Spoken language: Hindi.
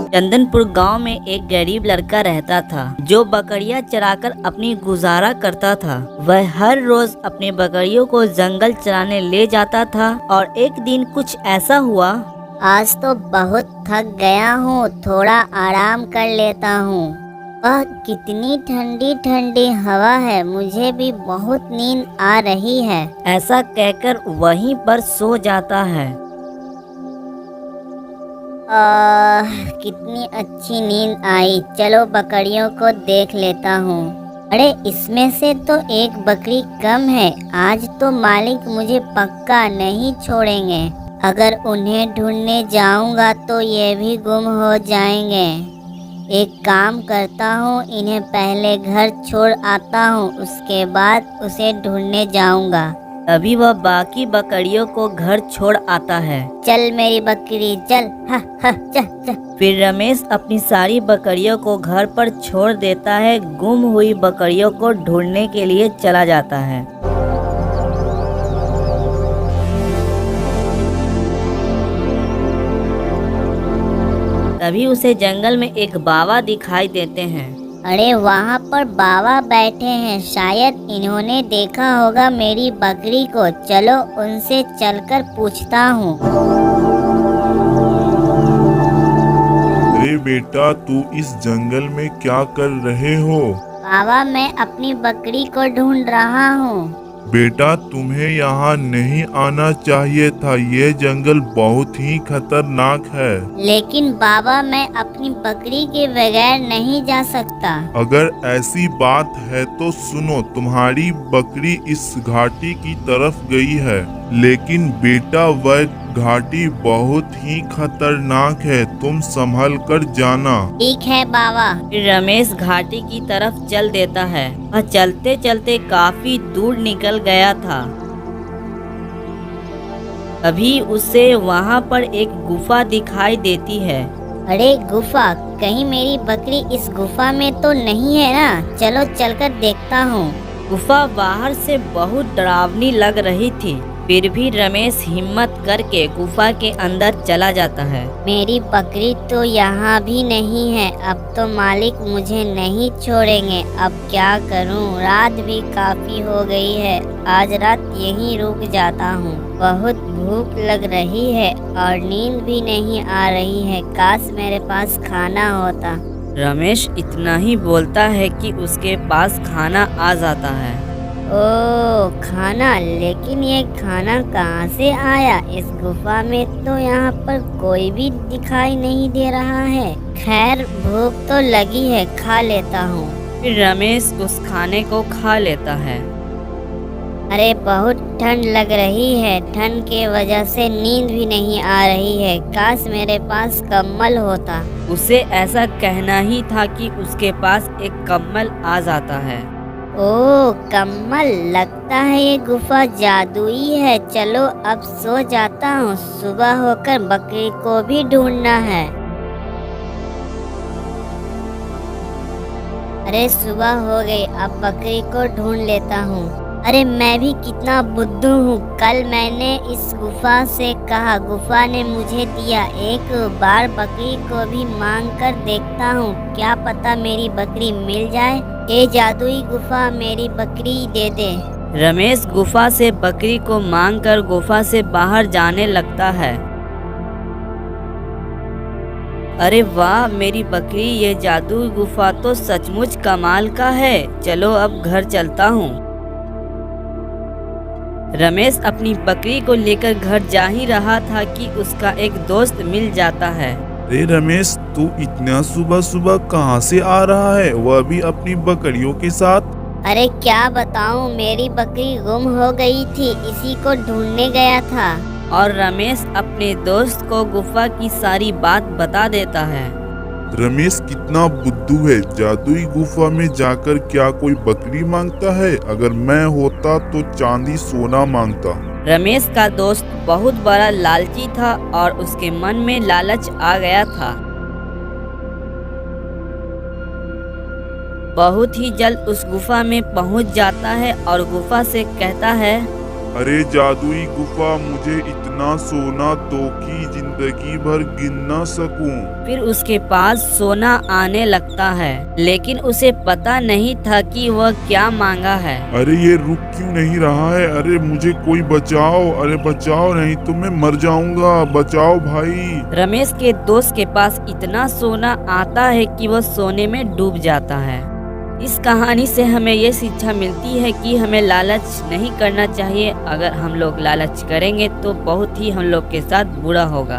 चंदनपुर गांव में एक गरीब लड़का रहता था जो बकरियां चराकर अपनी गुजारा करता था। वह हर रोज अपनी बकरियों को जंगल चराने ले जाता था और एक दिन कुछ ऐसा हुआ। आज तो बहुत थक गया हूँ, थोड़ा आराम कर लेता हूँ। वह कितनी ठंडी ठंडी हवा है, मुझे भी बहुत नींद आ रही है। ऐसा कहकर वहीं पर सो जाता है। कितनी अच्छी नींद आई। चलो बकरियों को देख लेता हूँ। अरे इसमें से तो एक बकरी कम है। आज तो मालिक मुझे पक्का नहीं छोड़ेंगे। अगर उन्हें ढूंढने जाऊंगा तो ये भी गुम हो जाएंगे। एक काम करता हूँ, इन्हें पहले घर छोड़ आता हूँ, उसके बाद उसे ढूंढने जाऊंगा। तभी वह बाकी बकरियों को घर छोड़ आता है। चल मेरी बकरी चल, हा हा चल चल। फिर रमेश अपनी सारी बकरियों को घर पर छोड़ देता है। गुम हुई बकरियों को ढूंढने के लिए चला जाता है। तभी उसे जंगल में एक बाबा दिखाई देते हैं। अरे वहाँ पर बाबा बैठे हैं, शायद इन्होंने देखा होगा मेरी बकरी को। चलो उनसे चलकर पूछता हूँ। अरे बेटा, तू इस जंगल में क्या कर रहे हो? बाबा मैं अपनी बकरी को ढूंढ रहा हूँ। बेटा, तुम्हें यहाँ नहीं आना चाहिए था, ये जंगल बहुत ही खतरनाक है। लेकिन बाबा मैं अपनी बकरी के बगैर नहीं जा सकता। अगर ऐसी बात है तो सुनो, तुम्हारी बकरी इस घाटी की तरफ गई है, लेकिन बेटा वह घाटी बहुत ही खतरनाक है, तुम संभल कर जाना। ठीक है बाबा। फिर रमेश घाटी की तरफ चल देता है। वह चलते चलते काफी दूर निकल गया था। तभी उसे वहाँ पर एक गुफा दिखाई देती है। अरे गुफा, कहीं मेरी बकरी इस गुफा में तो नहीं है ना? चलो चलकर देखता हूँ। गुफा बाहर से बहुत डरावनी लग रही थी, फिर भी रमेश हिम्मत करके गुफा के अंदर चला जाता है। मेरी बकरी तो यहाँ भी नहीं है। अब तो मालिक मुझे नहीं छोड़ेंगे। अब क्या करूँ? रात भी काफी हो गई है। आज रात यहीं रुक जाता हूँ। बहुत भूख लग रही है और नींद भी नहीं आ रही है। काश मेरे पास खाना होता। रमेश इतना ही बोलता है कि उसके पास खाना आ जाता है। ओह खाना, लेकिन ये खाना कहाँ से आया? इस गुफा में तो यहाँ पर कोई भी दिखाई नहीं दे रहा है। खैर भूख तो लगी है, खा लेता हूँ। फिर रमेश उस खाने को खा लेता है। अरे बहुत ठंड लग रही है। ठंड के वजह से नींद भी नहीं आ रही है। काश मेरे पास कंबल होता। उसे ऐसा कहना ही था कि उसके पास एक कंबल आ जाता है। ओह कम्बल, लगता है ये गुफा जादुई है। चलो अब सो जाता हूँ, सुबह होकर बकरी को भी ढूंढना है। अरे सुबह हो गई, अब बकरी को ढूंढ लेता हूँ। अरे मैं भी कितना बुद्धू हूँ। कल मैंने इस गुफा से कहा, गुफा ने मुझे दिया। एक बार बकरी को भी मांग कर देखता हूँ, क्या पता मेरी बकरी मिल जाए। ये जादुई गुफा मेरी बकरी दे दे। रमेश गुफा से बकरी को मांगकर गुफा से बाहर जाने लगता है। अरे वाह मेरी बकरी, ये जादुई गुफा तो सचमुच कमाल का है। चलो अब घर चलता हूँ। रमेश अपनी बकरी को लेकर घर जा ही रहा था कि उसका एक दोस्त मिल जाता है। अरे रमेश, तू इतना सुबह सुबह कहाँ से आ रहा है, वह भी अपनी बकरियों के साथ? अरे क्या बताऊँ, मेरी बकरी गुम हो गई थी, इसी को ढूंढने गया था। और रमेश अपने दोस्त को गुफा की सारी बात बता देता है। रमेश कितना बुद्धू है, जादुई गुफा में जाकर क्या कोई बकरी मांगता है? अगर मैं होता तो चांदी सोना मांगता। रमेश का दोस्त बहुत बड़ा लालची था और उसके मन में लालच आ गया था। बहुत ही जल्द उस गुफा में पहुंच जाता है और गुफा से कहता है, अरे जादुई गुफा, मुझे इतना सोना दो कि जिंदगी भर गिन ना सकूं। फिर उसके पास सोना आने लगता है, लेकिन उसे पता नहीं था कि वह क्या मांगा है। अरे ये रुक क्यों नहीं रहा है? अरे मुझे कोई बचाओ, अरे बचाओ, नहीं तो मैं मर जाऊंगा, बचाओ भाई। रमेश के दोस्त के पास इतना सोना आता है कि वह सोने में डूब जाता है। इस कहानी से हमें ये शिक्षा मिलती है कि हमें लालच नहीं करना चाहिए। अगर हम लोग लालच करेंगे तो बहुत ही हम लोग के साथ बुरा होगा।